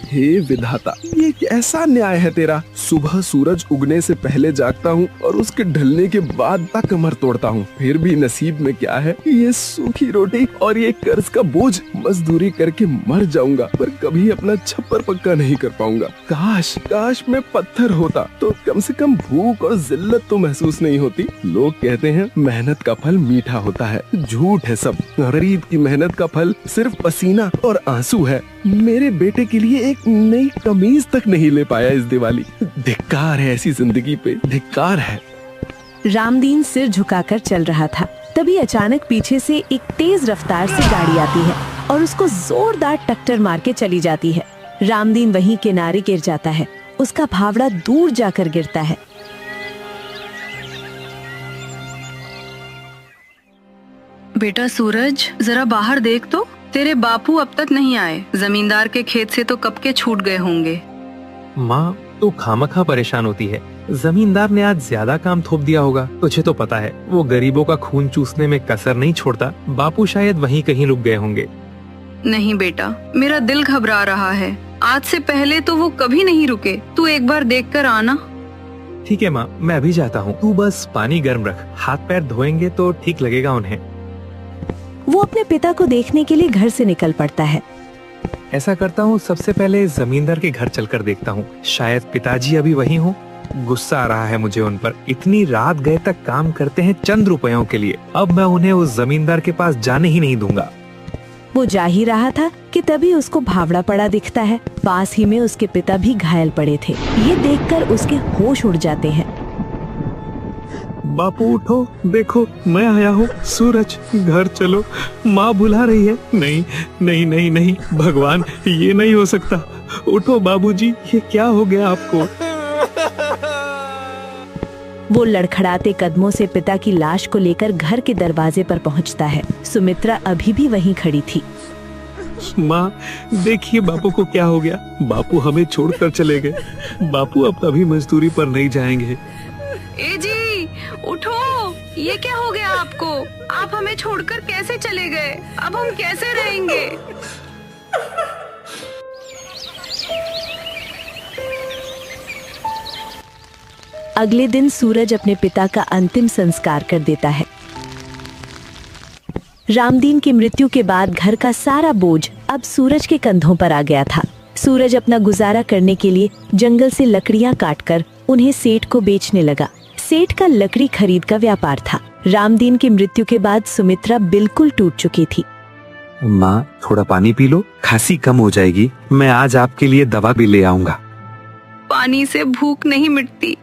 हे विधाता, ये कैसा न्याय है तेरा। सुबह सूरज उगने से पहले जागता हूँ और उसके ढलने के बाद तक कमर तोड़ता हूँ। फिर भी नसीब में क्या है, ये सूखी रोटी और ये कर्ज का बोझ। मजदूरी करके मर जाऊंगा पर कभी अपना छप्पर पक्का नहीं कर पाऊंगा। काश काश मैं पत्थर होता तो कम से कम भूख और जिल्लत तो महसूस नहीं होती। लोग कहते हैं मेहनत का फल मीठा होता है, झूठ है सब। गरीब की मेहनत का फल सिर्फ पसीना और आंसू है। मेरे बेटे के लिए एक नई कमीज तक नहीं ले पाया इस दिवाली। धिक्कार है ऐसी जिंदगी पे, धिक्कार है। रामदीन सिर झुकाकर चल रहा था, तभी अचानक पीछे से एक तेज रफ्तार से गाड़ी आती है और उसको जोरदार टक्कर मार के चली जाती है। रामदीन वहीं किनारे गिर जाता है, उसका फावड़ा दूर जाकर गिरता है। बेटा सूरज, जरा बाहर देख तो, तेरे बापू अब तक नहीं आए। जमींदार के खेत से तो कब के छूट गए होंगे। माँ, तू खामखा परेशान होती है। जमींदार ने आज ज्यादा काम थोप दिया होगा। तुझे तो पता है वो गरीबों का खून चूसने में कसर नहीं छोड़ता। बापू शायद वहीं कहीं रुक गए होंगे। नहीं बेटा, मेरा दिल घबरा रहा है। आज से पहले तो वो कभी नहीं रुके। तू एक बार देख कर आना। ठीक है माँ, मैं अभी जाता हूँ। तू बस पानी गर्म रख, हाथ पैर धोएंगे तो ठीक लगेगा उन्हें। वो अपने पिता को देखने के लिए घर से निकल पड़ता है। ऐसा करता हूँ, सबसे पहले जमींदार के घर चलकर देखता हूँ। शायद पिताजी अभी वहीं हो। गुस्सा आ रहा है मुझे उन पर। इतनी रात गए तक काम करते हैं चंद रुपयों के लिए। अब मैं उन्हें उस जमींदार के पास जाने ही नहीं दूंगा। वो जा ही रहा था कि तभी उसको भावड़ा पड़ा दिखता है। पास ही में उसके पिता भी घायल पड़े थे। ये देखकर उसके होश उड़ जाते हैं। बापू उठो, देखो मैं आया हूँ। सूरज, घर चलो, माँ बुला रही है। नहीं नहीं नहीं नहीं, भगवान, ये नहीं हो सकता। उठो बाबूजी, ये क्या हो गया आपको? वो लड़खड़ाते कदमों से पिता की लाश को लेकर घर के दरवाजे पर पहुंचता है। सुमित्रा अभी भी वहीं खड़ी थी। माँ, देखिए बापू को क्या हो गया। बापू हमें छोड़कर चले गए। बापू अब कभी मजदूरी पर नहीं जाएंगे। ए जी, उठो, ये क्या हो गया आपको? आप हमें छोड़कर कैसे चले गए? अब हम कैसे रहेंगे? अगले दिन सूरज अपने पिता का अंतिम संस्कार कर देता है। रामदीन की मृत्यु के बाद घर का सारा बोझ अब सूरज के कंधों पर आ गया था। सूरज अपना गुजारा करने के लिए जंगल से लकड़ियां काटकर उन्हें सेठ को बेचने लगा। सेठ का लकड़ी खरीद का व्यापार था। रामदीन की मृत्यु के बाद सुमित्रा बिल्कुल टूट चुकी थी। माँ, थोड़ा पानी पी लो, खांसी कम हो जाएगी। मैं आज आपके लिए दवा भी ले आऊंगा। पानी से भूख नहीं मिटती।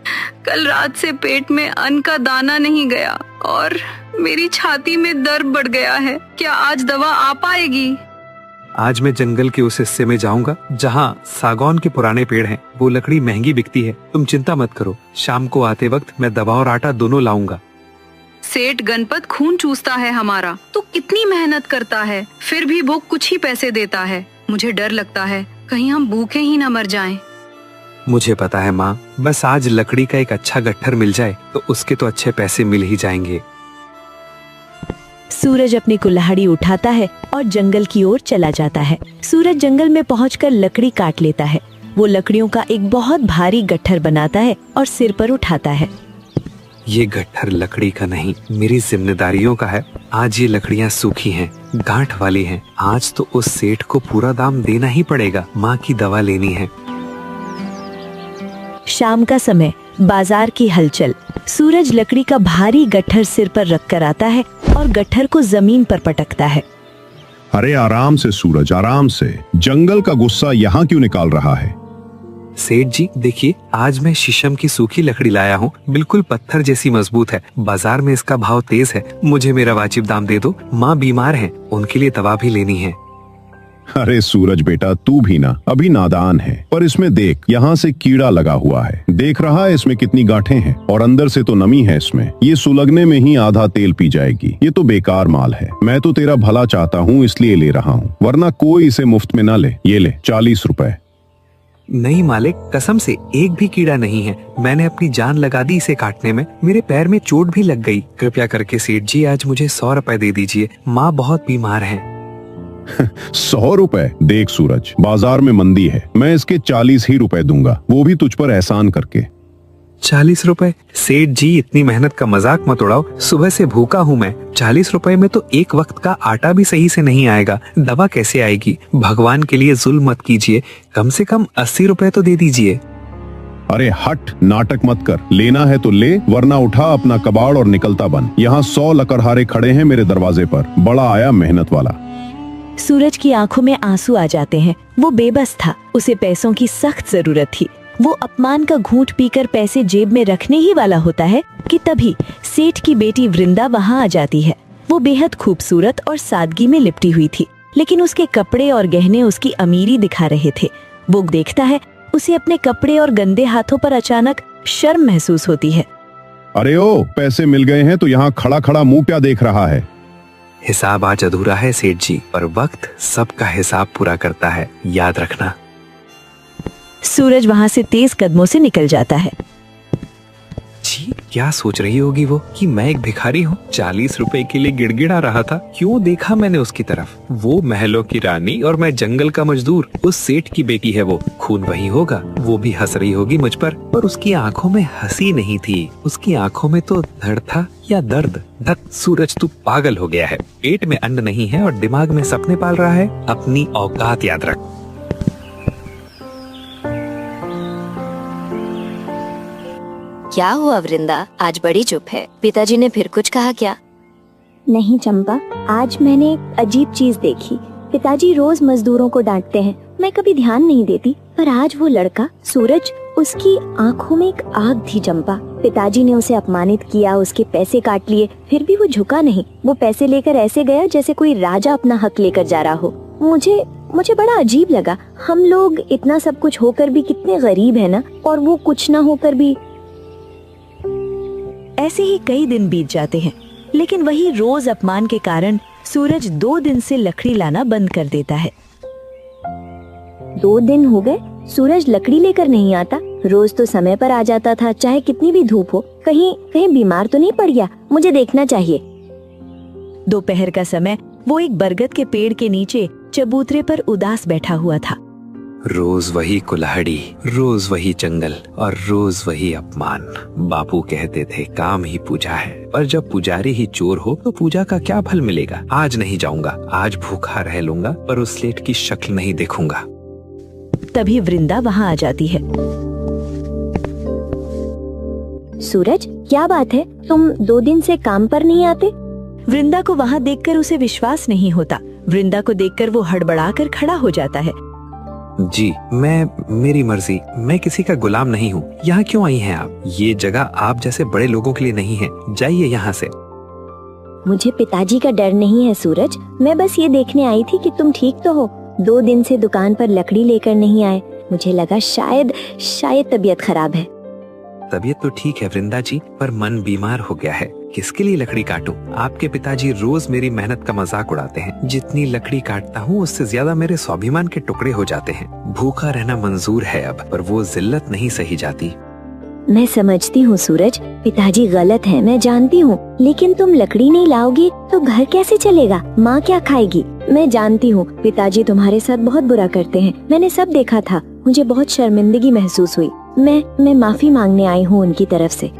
कल रात से पेट में अन्न का दाना नहीं गया और मेरी छाती में दर्द बढ़ गया है। क्या आज दवा आ पाएगी? आज मैं जंगल के उस हिस्से में जाऊंगा जहाँ सागौन के पुराने पेड़ हैं। वो लकड़ी महंगी बिकती है। तुम चिंता मत करो, शाम को आते वक्त मैं दवा और आटा दोनों लाऊंगा। सेठ गणपत खून चूसता है हमारा, तो कितनी मेहनत करता है, फिर भी वो कुछ ही पैसे देता है। मुझे डर लगता है कहीं हम भूखे ही न मर जाएं। मुझे पता है माँ, बस आज लकड़ी का एक अच्छा गट्ठर मिल जाए तो उसके तो अच्छे पैसे मिल ही जाएंगे। सूरज अपनी कुल्हाड़ी उठाता है और जंगल की ओर चला जाता है। सूरज जंगल में पहुंचकर लकड़ी काट लेता है। वो लकड़ियों का एक बहुत भारी गट्ठर बनाता है और सिर पर उठाता है। ये गट्ठर लकड़ी का नहीं, मेरी जिम्मेदारियों का है। आज ये लकड़ियाँ सूखी हैं, गांठ वाली हैं। आज तो उस सेठ को पूरा दाम देना ही पड़ेगा। माँ की दवा लेनी है। शाम का समय, बाजार की हलचल। सूरज लकड़ी का भारी गट्ठर सिर पर रखकर आता है और गट्ठर को जमीन पर पटकता है। अरे आराम से सूरज, आराम से। जंगल का गुस्सा यहाँ क्यों निकाल रहा है? सेठ जी, देखिए, आज मैं शीशम की सूखी लकड़ी लाया हूँ। बिल्कुल पत्थर जैसी मजबूत है। बाजार में इसका भाव तेज है। मुझे मेरा वाजिब दाम दे दो। माँ बीमार है, उनके लिए दवा भी लेनी है। अरे सूरज बेटा, तू भी ना अभी नादान है। पर इसमें देख, यहाँ से कीड़ा लगा हुआ है। देख रहा है इसमें कितनी गांठें हैं और अंदर से तो नमी है इसमें। ये सुलगने में ही आधा तेल पी जाएगी। ये तो बेकार माल है। मैं तो तेरा भला चाहता हूँ इसलिए ले रहा हूँ, वरना कोई इसे मुफ्त में ना ले। ये ले 40 रुपए। नहीं मालिक, कसम से एक भी कीड़ा नहीं है। मैंने अपनी जान लगा दी इसे काटने में। मेरे पैर में चोट भी लग गई। कृपया करके सेठ जी आज मुझे 100 रुपए दे दीजिए। माँ बहुत बीमार है। 100 रुपए? देख सूरज, बाजार में मंदी है, मैं इसके 40 ही रुपए दूंगा, वो भी तुझ पर एहसान करके। 40 रुपए? सेठ जी इतनी मेहनत का मजाक मत उड़ाओ। सुबह से भूखा हूँ मैं। 40 रुपए में तो एक वक्त का आटा भी सही से नहीं आएगा, दवा कैसे आएगी? भगवान के लिए जुल्म मत कीजिए, कम से कम 80 रुपए तो दे दीजिए। अरे हट, नाटक मत कर। लेना है तो ले, वरना उठा अपना कबाड़ और निकलता बन। यहाँ 100 लकड़हारे खड़े हैं मेरे दरवाजे पर। बड़ा आया मेहनत वाला। सूरज की आंखों में आंसू आ जाते हैं। वो बेबस था, उसे पैसों की सख्त जरूरत थी। वो अपमान का घूंट पीकर पैसे जेब में रखने ही वाला होता है कि तभी सेठ की बेटी वृंदा वहाँ आ जाती है। वो बेहद खूबसूरत और सादगी में लिपटी हुई थी, लेकिन उसके कपड़े और गहने उसकी अमीरी दिखा रहे थे। वो देखता है, उसे अपने कपड़े और गंदे हाथों पर अचानक शर्म महसूस होती है। अरे ओ, पैसे मिल गए हैं तो यहाँ खड़ा खड़ा मुंह क्या देख रहा है? हिसाब आज अधूरा है सेठ जी, पर वक्त सबका हिसाब पूरा करता है, याद रखना। सूरज वहाँ से तेज कदमों से निकल जाता है। जी, क्या सोच रही होगी वो कि मैं एक भिखारी हूँ? 40 रुपए के लिए गिड़गिड़ा रहा था। क्यों देखा मैंने उसकी तरफ? वो महलों की रानी और मैं जंगल का मजदूर। उस सेठ की बेटी है वो, खून वही होगा। वो भी हंस रही होगी मुझ पर उसकी आंखों में हंसी नहीं थी, उसकी आंखों में तो दर्द था या दर्द। सूरज तू पागल हो गया है। पेट में अन्न नहीं है और दिमाग में सपने पाल रहा है। अपनी औकात याद रख। क्या हुआ वृंदा, आज बड़ी चुप है? पिताजी ने फिर कुछ कहा क्या? नहीं चंपा, आज मैंने एक अजीब चीज देखी। पिताजी रोज मजदूरों को डांटते हैं, मैं कभी ध्यान नहीं देती, पर आज वो लड़का सूरज, उसकी आंखों में एक आग थी चंपा। पिताजी ने उसे अपमानित किया, उसके पैसे काट लिए, फिर भी वो झुका नहीं। वो पैसे लेकर ऐसे गया जैसे कोई राजा अपना हक लेकर जा रहा हो। मुझे बड़ा अजीब लगा। हम लोग इतना सब कुछ होकर भी कितने गरीब है ना, और वो कुछ ना होकर भी। ऐसे ही कई दिन बीत जाते हैं, लेकिन वही रोज अपमान के कारण सूरज 2 दिन से लकड़ी लाना बंद कर देता है। 2 दिन हो गए, सूरज लकड़ी लेकर नहीं आता। रोज तो समय पर आ जाता था, चाहे कितनी भी धूप हो। कहीं बीमार तो नहीं पड़ गया? मुझे देखना चाहिए। दोपहर का समय वो एक बरगद के पेड़ के नीचे चबूतरे पर उदास बैठा हुआ था। रोज वही कुल्हाड़ी, रोज वही जंगल और रोज वही अपमान। बापू कहते थे काम ही पूजा है, पर जब पुजारी ही चोर हो तो पूजा का क्या फल मिलेगा? आज नहीं जाऊंगा, आज भूखा रह लूंगा, पर उस सेठ की शक्ल नहीं देखूंगा। तभी वृंदा वहाँ आ जाती है। सूरज, क्या बात है? तुम 2 दिन से काम पर नहीं आते? वृंदा को वहाँ देखकर उसे विश्वास नहीं होता। वृंदा को देखकर वो हड़बड़ाकर खड़ा हो जाता है। जी, मेरी मर्जी, मैं किसी का गुलाम नहीं हूँ। यहाँ क्यों आई हैं आप? ये जगह आप जैसे बड़े लोगों के लिए नहीं है, जाइए यहाँ से। मुझे पिताजी का डर नहीं है सूरज, मैं बस ये देखने आई थी कि तुम ठीक तो हो। 2 दिन से दुकान पर लकड़ी लेकर नहीं आए, मुझे लगा शायद तबीयत खराब है। तबीयत तो ठीक है वृंदा जी, पर मन बीमार हो गया है। किसके लिए लकड़ी काटूं? आपके पिताजी रोज मेरी मेहनत का मजाक उड़ाते हैं। जितनी लकड़ी काटता हूँ उससे ज्यादा मेरे स्वाभिमान के टुकड़े हो जाते हैं। भूखा रहना मंजूर है अब, पर वो जिल्लत नहीं सही जाती। मैं समझती हूँ सूरज, पिताजी गलत है, मैं जानती हूँ, लेकिन तुम लकड़ी नहीं लाओगी तो घर कैसे चलेगा? माँ क्या खाएगी? मैं जानती हूँ पिताजी तुम्हारे साथ बहुत बुरा करते हैं, मैंने सब देखा था। मुझे बहुत शर्मिंदगी महसूस हुई। मैं माफी मांगने आई हूँ उनकी तरफ से।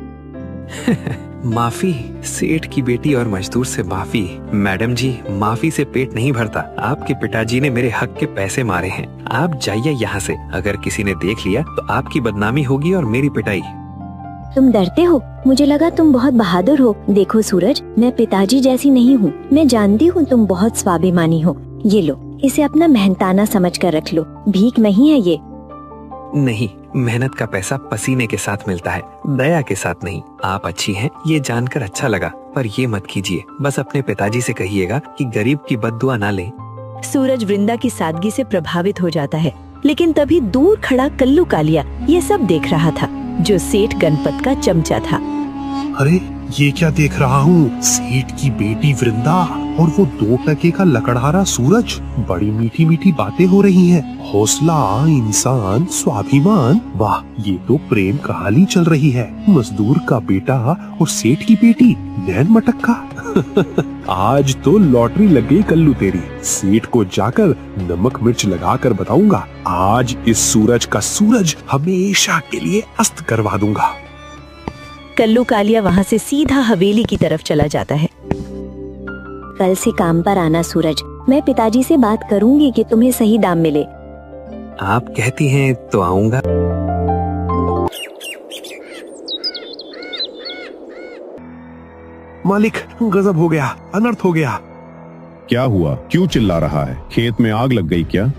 माफी? सेठ की बेटी और मजदूर से माफी? मैडम जी, माफी से पेट नहीं भरता। आपके पिताजी ने मेरे हक के पैसे मारे हैं। आप जाइए यहाँ से। अगर किसी ने देख लिया तो आपकी बदनामी होगी और मेरी पिटाई। तुम डरते हो? मुझे लगा तुम बहुत बहादुर हो। देखो सूरज, मैं पिताजी जैसी नहीं हूँ। मैं जानती हूँ तुम बहुत स्वाभिमानी हो। ये लो, इसे अपना मेहनताना समझ कर रख लो, भीख नहीं है ये। नहीं, मेहनत का पैसा पसीने के साथ मिलता है, दया के साथ नहीं। आप अच्छी हैं, ये जानकर अच्छा लगा, पर ये मत कीजिए। बस अपने पिताजी से कहिएगा कि गरीब की बद्दुआ ना ले। सूरज वृंदा की सादगी से प्रभावित हो जाता है, लेकिन तभी दूर खड़ा कल्लू कालिया ये सब देख रहा था, जो सेठ गणपत का चमचा था। अरे ये क्या देख रहा हूँ? सेठ की बेटी वृंदा, और वो 2 टके का लकड़हारा सूरज। बड़ी मीठी मीठी बातें हो रही हैं। हौसला, इंसान, स्वाभिमान। वाह, ये तो प्रेम कहानी चल रही है। मजदूर का बेटा और सेठ की बेटी, नैन मटक्का। आज तो लॉटरी लग गई कल्लू तेरी। सेठ को जाकर नमक मिर्च लगाकर बताऊंगा, आज इस सूरज का सूरज हमेशा के लिए अस्त करवा दूंगा। कल्लू कालिया वहाँ से सीधा हवेली की तरफ चला जाता है। कल से काम पर आना सूरज, मैं पिताजी से बात करूंगी कि तुम्हें सही दाम मिले। आप कहती हैं तो आऊंगा। मालिक, गजब हो गया, अनर्थ हो गया। क्या हुआ? क्यों चिल्ला रहा है? खेत में आग लग गई क्या?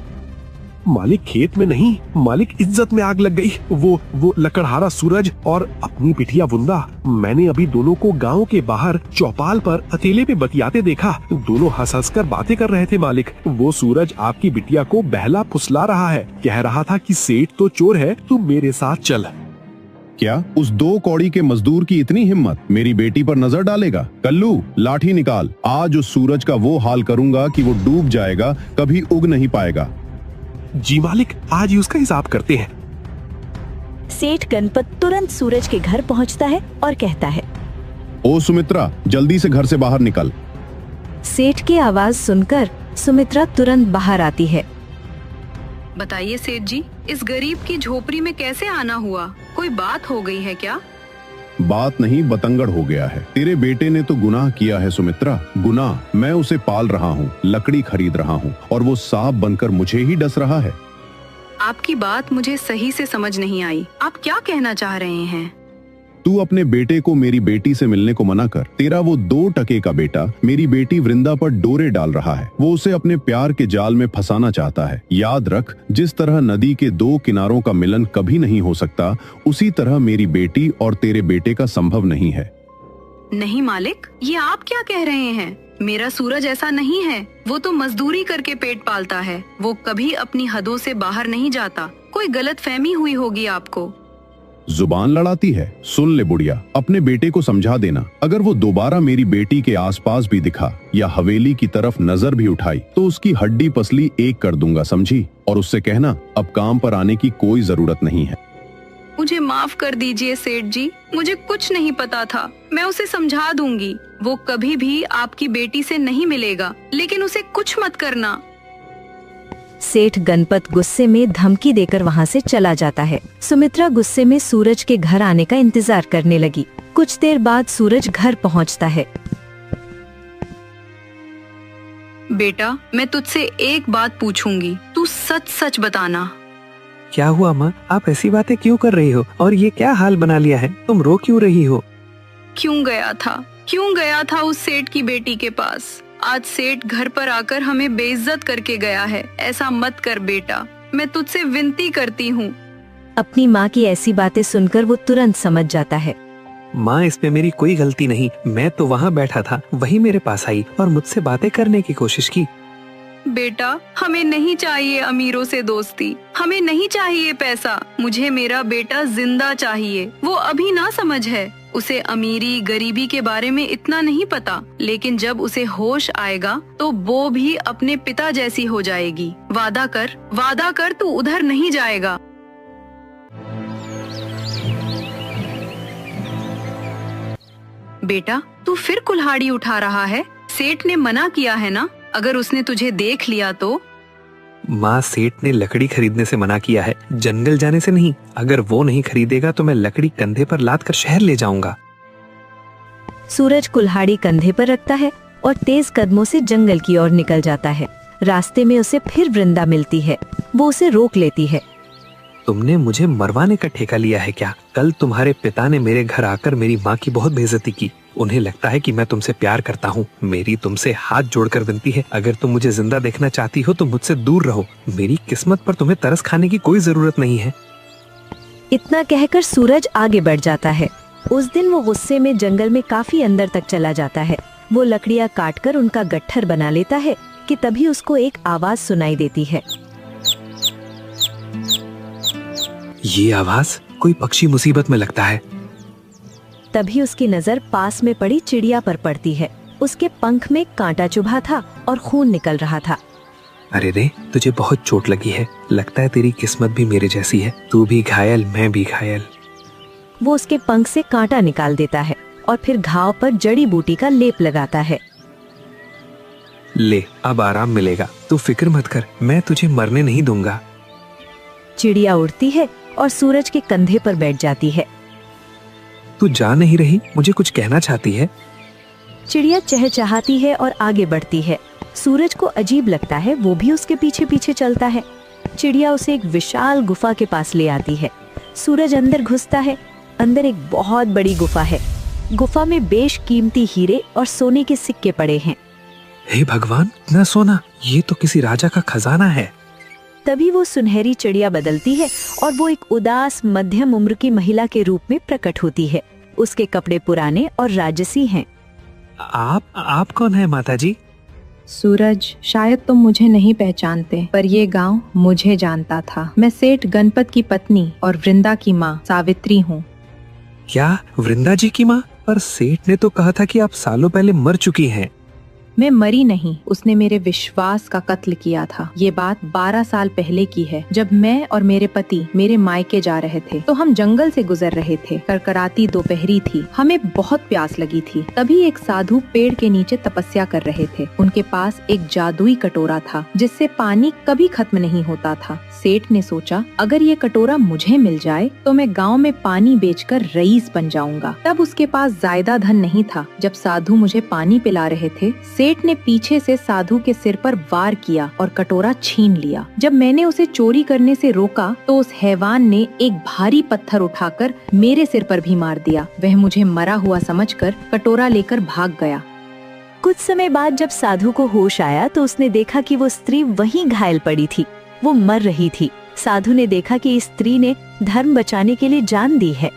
मालिक, खेत में नहीं, मालिक इज्जत में आग लग गई। वो लकड़हारा सूरज और अपनी बिटिया बुंदा। मैंने अभी दोनों को गांव के बाहर चौपाल पर अकेले पे बतियाते देखा। दोनों हंस हंस कर बातें कर रहे थे मालिक। वो सूरज आपकी बिटिया को बहला फुसला रहा है। कह रहा था कि सेठ तो चोर है, तू मेरे साथ चल। क्या उस 2 कौड़ी के मजदूर की इतनी हिम्मत? मेरी बेटी पर नजर डालेगा? कल्लू, लाठी निकाल। आज उस सूरज का वो हाल करूंगा कि वो डूब जाएगा, कभी उग नहीं पाएगा। जी मालिक, आज ही उसका हिसाब करते हैं। सेठ गणपत तुरंत सूरज के घर पहुंचता है और कहता है, ओ सुमित्रा, जल्दी से घर से बाहर निकल। सेठ की आवाज सुनकर सुमित्रा तुरंत बाहर आती है। बताइए सेठ जी, इस गरीब की झोपड़ी में कैसे आना हुआ? कोई बात हो गई है क्या? बात नहीं, बतंगड़ हो गया है। तेरे बेटे ने तो गुनाह किया है सुमित्रा। गुनाह? मैं उसे पाल रहा हूँ, लकड़ी खरीद रहा हूँ और वो सांप बनकर मुझे ही डस रहा है। आपकी बात मुझे सही से समझ नहीं आई। आप क्या कहना चाह रहे हैं? तू अपने बेटे को मेरी बेटी से मिलने को मना कर। तेरा वो 2 टके का बेटा मेरी बेटी वृंदा पर डोरे डाल रहा है। वो उसे अपने प्यार के जाल में फंसाना चाहता है। याद रख, जिस तरह नदी के 2 किनारों का मिलन कभी नहीं हो सकता, उसी तरह मेरी बेटी और तेरे बेटे का संभव नहीं है। नहीं मालिक, ये आप क्या कह रहे हैं? मेरा सूरज ऐसा नहीं है। वो तो मजदूरी करके पेट पालता है। वो कभी अपनी हदों से बाहर नहीं जाता। कोई गलतफहमी हुई होगी आपको। जुबान लड़ाती है। सुन ले बुढ़िया, अपने बेटे को समझा देना, अगर वो दोबारा मेरी बेटी के आसपास भी दिखा या हवेली की तरफ नजर भी उठाई तो उसकी हड्डी पसली एक कर दूंगा, समझी? और उससे कहना अब काम पर आने की कोई जरूरत नहीं है। मुझे माफ कर दीजिए सेठ जी, मुझे कुछ नहीं पता था। मैं उसे समझा दूंगी। वो कभी भी आपकी बेटी से नहीं मिलेगा, लेकिन उसे कुछ मत करना। सेठ गणपत गुस्से में धमकी देकर वहाँ से चला जाता है। सुमित्रा गुस्से में सूरज के घर आने का इंतजार करने लगी। कुछ देर बाद सूरज घर पहुँचता है। बेटा, मैं तुझसे एक बात पूछूंगी, तू सच सच बताना। क्या हुआ माँ? आप ऐसी बातें क्यों कर रही हो? और ये क्या हाल बना लिया है? तुम रो क्यों रही हो? क्यों गया था उस सेठ की बेटी के पास? आज सेठ घर पर आकर हमें बेइज्जत करके गया है। ऐसा मत कर बेटा, मैं तुझसे विनती करती हूँ। अपनी माँ की ऐसी बातें सुनकर वो तुरंत समझ जाता है। माँ, इसमें मेरी कोई गलती नहीं। मैं तो वहाँ बैठा था, वही मेरे पास आई और मुझसे बातें करने की कोशिश की। बेटा, हमें नहीं चाहिए अमीरों से दोस्ती, हमें नहीं चाहिए पैसा। मुझे मेरा बेटा जिंदा चाहिए। वो अभी ना समझ है, उसे अमीरी गरीबी के बारे में इतना नहीं पता, लेकिन जब उसे होश आएगा तो वो भी अपने पिता जैसी हो जाएगी। वादा कर तू उधर नहीं जाएगा। बेटा, तू फिर कुल्हाड़ी उठा रहा है। सेठ ने मना किया है ना? अगर उसने तुझे देख लिया तो? माँ, सेठ ने लकड़ी खरीदने से मना किया है, जंगल जाने से नहीं। अगर वो नहीं खरीदेगा तो मैं लकड़ी कंधे पर लाद कर शहर ले जाऊंगा। सूरज कुल्हाड़ी कंधे पर रखता है और तेज कदमों से जंगल की ओर निकल जाता है। रास्ते में उसे फिर वृंदा मिलती है। वो उसे रोक लेती है। तुमने मुझे मरवाने का ठेका लिया है क्या? कल तुम्हारे पिता ने मेरे घर आकर मेरी माँ की बहुत बेइज्जती की। उन्हें लगता है कि मैं तुमसे प्यार करता हूँ। मेरी तुमसे हाथ जोड़कर विनती है, अगर तुम मुझे जिंदा देखना चाहती हो तो मुझसे दूर रहो। मेरी किस्मत पर तुम्हें तरस खाने की कोई जरूरत नहीं है। इतना कहकर सूरज आगे बढ़ जाता है। उस दिन वो गुस्से में जंगल में काफी अंदर तक चला जाता है। वो लकड़ियाँ काटकर उनका गट्ठर बना लेता है कि तभी उसको एक आवाज सुनाई देती है। ये आवाज? कोई पक्षी मुसीबत में लगता है। तभी उसकी नजर पास में पड़ी चिड़िया पर पड़ती है। उसके पंख में कांटा चुभा था और खून निकल रहा था। अरे रे, तुझे बहुत चोट लगी है। लगता है तेरी किस्मत भी मेरे जैसी है। तू भी घायल, मैं भी घायल। वो उसके पंख से कांटा निकाल देता है और फिर घाव पर जड़ी बूटी का लेप लगाता है। ले, अब आराम मिलेगा। तू फिक्र मत कर, मैं तुझे मरने नहीं दूंगा। चिड़िया उड़ती है और सूरज के कंधे पर बैठ जाती है। तू जा नहीं रही? मुझे कुछ कहना चाहती है? चिड़िया चहचहाती है और आगे बढ़ती है। सूरज को अजीब लगता है, वो भी उसके पीछे पीछे चलता है। चिड़िया उसे एक विशाल गुफा के पास ले आती है। सूरज अंदर घुसता है। अंदर एक बहुत बड़ी गुफा है। गुफा में बेशकीमती हीरे और सोने के सिक्के पड़े हैं। हे भगवान, इतना सोना! ये तो किसी राजा का खजाना है। तभी वो सुनहरी चिड़िया बदलती है और वो एक उदास मध्यम उम्र की महिला के रूप में प्रकट होती है। उसके कपड़े पुराने और राजसी हैं। आप कौन है माता जी? सूरज, शायद तुम मुझे नहीं पहचानते, पर ये गांव मुझे जानता था। मैं सेठ गणपत की पत्नी और वृंदा की माँ सावित्री हूँ। क्या वृंदा जी की माँ? पर सेठ ने तो कहा था कि आप सालों पहले मर चुकी हैं। मैं मरी नहीं, उसने मेरे विश्वास का कत्ल किया था। ये बात 12 साल पहले की है, जब मैं और मेरे पति मेरे मायके जा रहे थे तो हम जंगल से गुजर रहे थे। करकराती दोपहरी थी, हमें बहुत प्यास लगी थी। तभी एक साधु पेड़ के नीचे तपस्या कर रहे थे। उनके पास एक जादुई कटोरा था जिससे पानी कभी खत्म नहीं होता था। सेठ ने सोचा, अगर ये कटोरा मुझे मिल जाए तो मैं गाँव में पानी बेचकर रईस बन जाऊंगा। तब उसके पास ज्यादा धन नहीं था। जब साधु मुझे पानी पिला रहे थे, सेठ ने पीछे से साधु के सिर पर वार किया और कटोरा छीन लिया। जब मैंने उसे चोरी करने से रोका तो उस हैवान ने एक भारी पत्थर उठाकर मेरे सिर पर भी मार दिया। वह मुझे मरा हुआ समझकर कटोरा लेकर भाग गया। कुछ समय बाद जब साधु को होश आया तो उसने देखा कि वो स्त्री वहीं घायल पड़ी थी। वो मर रही थी। साधु ने देखा कि इस स्त्री ने धर्म बचाने के लिए जान दी है।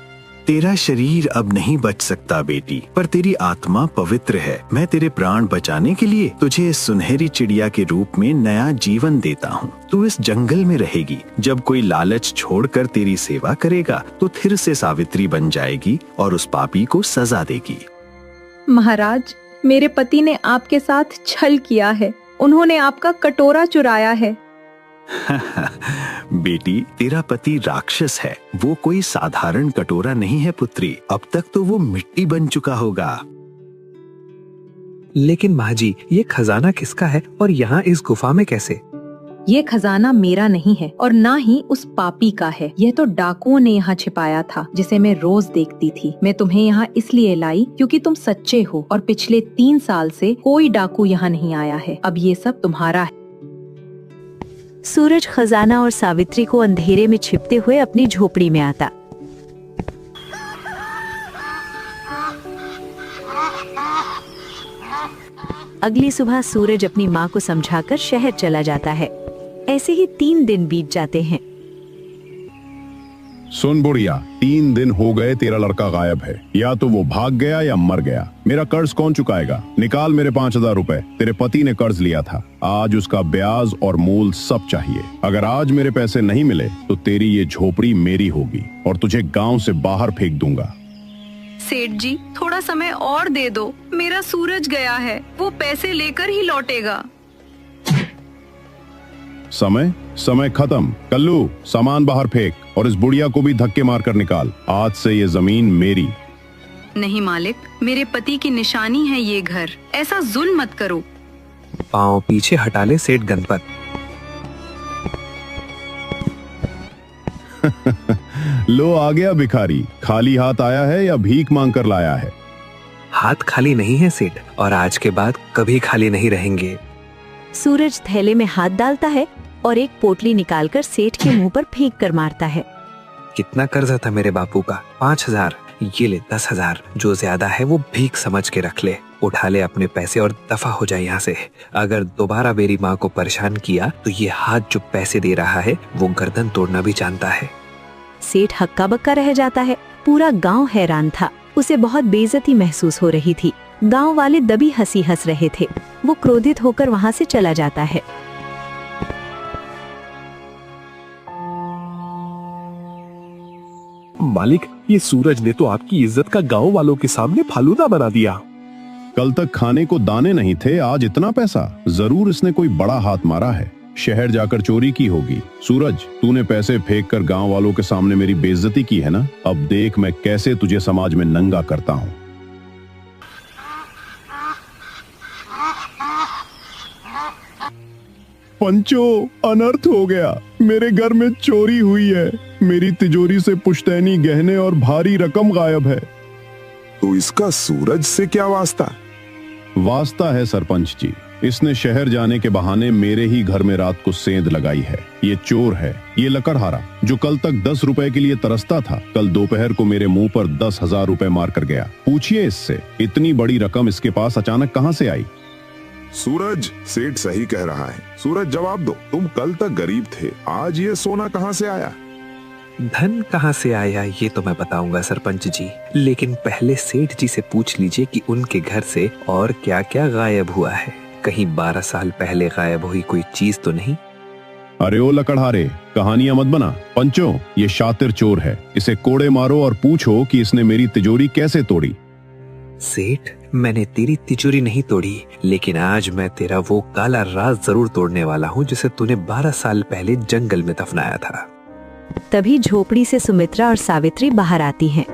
तेरा शरीर अब नहीं बच सकता बेटी, पर तेरी आत्मा पवित्र है। मैं तेरे प्राण बचाने के लिए तुझे इस सुनहरी चिड़िया के रूप में नया जीवन देता हूँ। तू इस जंगल में रहेगी। जब कोई लालच छोड़कर तेरी सेवा करेगा तो फिर से सावित्री बन जाएगी और उस पापी को सजा देगी। महाराज, मेरे पति ने आपके साथ छल किया है। उन्होंने आपका कटोरा चुराया है। बेटी, तेरा पति राक्षस है। वो कोई साधारण कटोरा नहीं है पुत्री। अब तक तो वो मिट्टी बन चुका होगा। लेकिन माँ जी, ये खजाना किसका है और यहाँ इस गुफा में कैसे? ये खजाना मेरा नहीं है और ना ही उस पापी का है। यह तो डाकुओं ने यहाँ छिपाया था, जिसे मैं रोज देखती थी। मैं तुम्हें यहाँ इसलिए लाई क्योंकि तुम सच्चे हो और पिछले 3 साल से कोई डाकू यहाँ नहीं आया है। अब ये सब तुम्हारा है। सूरज खजाना और सावित्री को अंधेरे में छिपते हुए अपनी झोपड़ी में आता। अगली सुबह सूरज अपनी माँ को समझाकर शहर चला जाता है। ऐसे ही 3 दिन बीत जाते हैं। सुन बुढ़िया, 3 दिन हो गए तेरा लड़का गायब है। या तो वो भाग गया या मर गया। मेरा कर्ज कौन चुकाएगा? निकाल मेरे 5000 रुपए। तेरे पति ने कर्ज लिया था। आज उसका ब्याज और मूल सब चाहिए। अगर आज मेरे पैसे नहीं मिले तो तेरी ये झोपड़ी मेरी होगी और तुझे गांव से बाहर फेंक दूंगा। सेठ जी, थोड़ा समय और दे दो। मेरा सूरज गया है, वो पैसे लेकर ही लौटेगा। समय खत्म। कल्लू, सामान बाहर फेंक और इस बुढ़िया को भी धक्के मारकर निकाल। आज से ये जमीन मेरी। नहीं मालिक, मेरे पति की निशानी है ये घर। ऐसा जुल्म मत करो। पाँव पीछे हटा ले सेठ गणपत। लो आ गया भिखारी। खाली हाथ आया है या भीख मांग कर लाया है? हाथ खाली नहीं है सेठ, और आज के बाद कभी खाली नहीं रहेंगे। सूरज थैले में हाथ डालता है और एक पोटली निकालकर सेठ के मुंह पर फेंक कर मारता है। कितना कर्जा था मेरे बापू का? 5000। ये ले 10,000। जो ज्यादा है वो भीख समझ के रख ले। उठा ले अपने पैसे और दफा हो जाए यहाँ से। अगर दोबारा मेरी माँ को परेशान किया तो ये हाथ जो पैसे दे रहा है वो गर्दन तोड़ना भी जानता है। सेठ हक्का बक्का रह जाता है। पूरा गांव हैरान था। उसे बहुत बेइज्जती महसूस हो रही थी। गांव वाले दबी हंसी हंस रहे थे। वो क्रोधित होकर वहां से चला जाता है। मालिक, ये सूरज ने तो आपकी इज्जत का गांव वालों के सामने फालूदा बना दिया। कल तक खाने को दाने नहीं थे, आज इतना पैसा। जरूर इसने कोई बड़ा हाथ मारा है, शहर जाकर चोरी की होगी। सूरज, तूने पैसे फेंक कर गांव वालों के सामने मेरी बेइज्जती की है ना, अब देख मैं कैसे तुझे समाज में नंगा करता हूँ। पंचो, अनर्थ हो गया, मेरे घर में चोरी हुई है। मेरी तिजोरी से पुश्तैनी गहने और भारी रकम गायब है। तो इसका सूरज से क्या वास्ता? वास्ता है सरपंच जी, इसने शहर जाने के बहाने मेरे ही घर में रात को सेंध लगाई है। ये चोर है, ये लकड़हारा जो कल तक 10 रुपए के लिए तरसता था, कल दोपहर को मेरे मुंह पर 10,000 रुपए मार कर गया। पूछिए इससे, इतनी बड़ी रकम इसके पास अचानक कहां से आई? सूरज, सेठ सही कह रहा है। सूरज, जवाब दो, तुम कल तक गरीब थे, आज ये सोना कहां से आया? धन कहां से आया ये तो मैं बताऊंगा सरपंच जी, लेकिन पहले सेठ जी से पूछ लीजिए कि उनके घर से और क्या क्या गायब हुआ है। कहीं 12 साल पहले गायब हुई कोई चीज तो नहीं? अरे ओ लकड़हारे, कहानियां मत बना। पंचो, ये शातिर चोर है, इसे कोड़े मारो और पूछो कि इसने मेरी तिजोरी कैसे तोड़ी। सेठ, मैंने तेरी तिजोरी नहीं तोड़ी, लेकिन आज मैं तेरा वो काला राज जरूर तोड़ने वाला हूँ जिसे तूने 12 साल पहले जंगल में दफनाया था। तभी झोपड़ी से सुमित्रा और सावित्री बाहर आती हैं।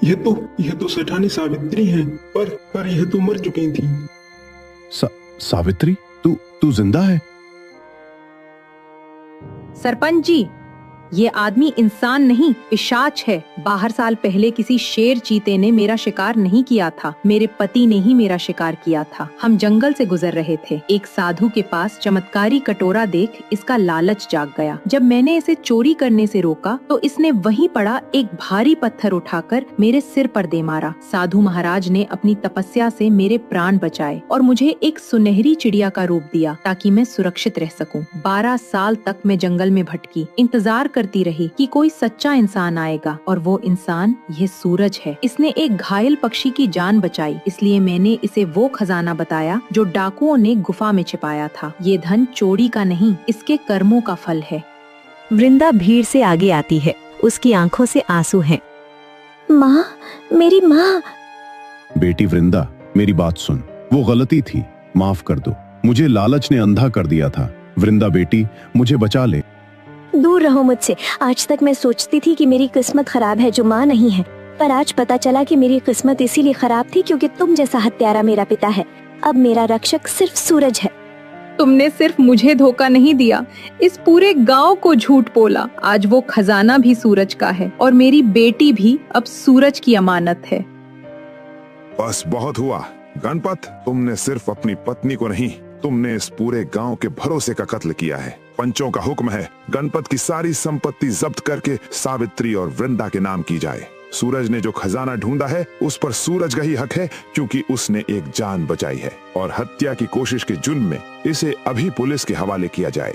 यह तो सेठानी सावित्री हैं, पर यह तो मर चुकी थी। सावित्री, तू जिंदा है? सरपंच जी, ये आदमी इंसान नहीं, पिशाच है। 12 साल पहले किसी शेर चीते ने मेरा शिकार नहीं किया था, मेरे पति ने ही मेरा शिकार किया था। हम जंगल से गुजर रहे थे, एक साधु के पास चमत्कारी कटोरा देख इसका लालच जाग गया। जब मैंने इसे चोरी करने से रोका तो इसने वहीं पड़ा एक भारी पत्थर उठाकर मेरे सिर पर दे मारा। साधु महाराज ने अपनी तपस्या से मेरे प्राण बचाए और मुझे एक सुनहरी चिड़िया का रूप दिया ताकि मैं सुरक्षित रह सकूं। 12 साल तक मैं जंगल में भटकी, इंतजार करती रही कि कोई सच्चा इंसान आएगा, और वो इंसान ये सूरज है। इसने एक घायल पक्षी की जान बचाई, इसलिए मैंने इसे वो खजाना बताया जो डाकुओं ने गुफा में छिपाया था। ये धन चोरी का नहीं, इसके कर्मों का फल है। वृंदा भीड़ से आगे आती है, उसकी आंखों से आंसू हैं। माँ, मेरी माँ। बेटी वृंदा, मेरी बात सुन, वो गलती थी, माफ कर दो। मुझे लालच ने अंधा कर दिया था। वृंदा बेटी, मुझे बचा ले। दूर रहो मुझसे। आज तक मैं सोचती थी कि मेरी किस्मत खराब है जो माँ नहीं है, पर आज पता चला कि मेरी किस्मत इसीलिए खराब थी क्योंकि तुम जैसा हत्यारा मेरा पिता है। अब मेरा रक्षक सिर्फ सूरज है। तुमने सिर्फ मुझे धोखा नहीं दिया, इस पूरे गांव को झूठ बोला। आज वो खजाना भी सूरज का है और मेरी बेटी भी अब सूरज की अमानत है। बस बहुत हुआ गणपत, तुमने सिर्फ अपनी पत्नी को नहीं, तुमने इस पूरे गांव के भरोसे का कत्ल किया है। पंचों का हुक्म है, गणपत की सारी संपत्ति जब्त करके सावित्री और वृंदा के नाम की जाए। सूरज ने जो खजाना ढूंढा है उस पर सूरज का ही हक है क्योंकि उसने एक जान बचाई है, और हत्या की कोशिश के जुर्म में इसे अभी पुलिस के हवाले किया जाए।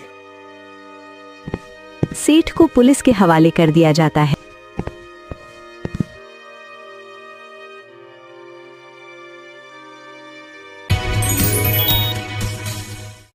सेठ को पुलिस के हवाले कर दिया जाता है।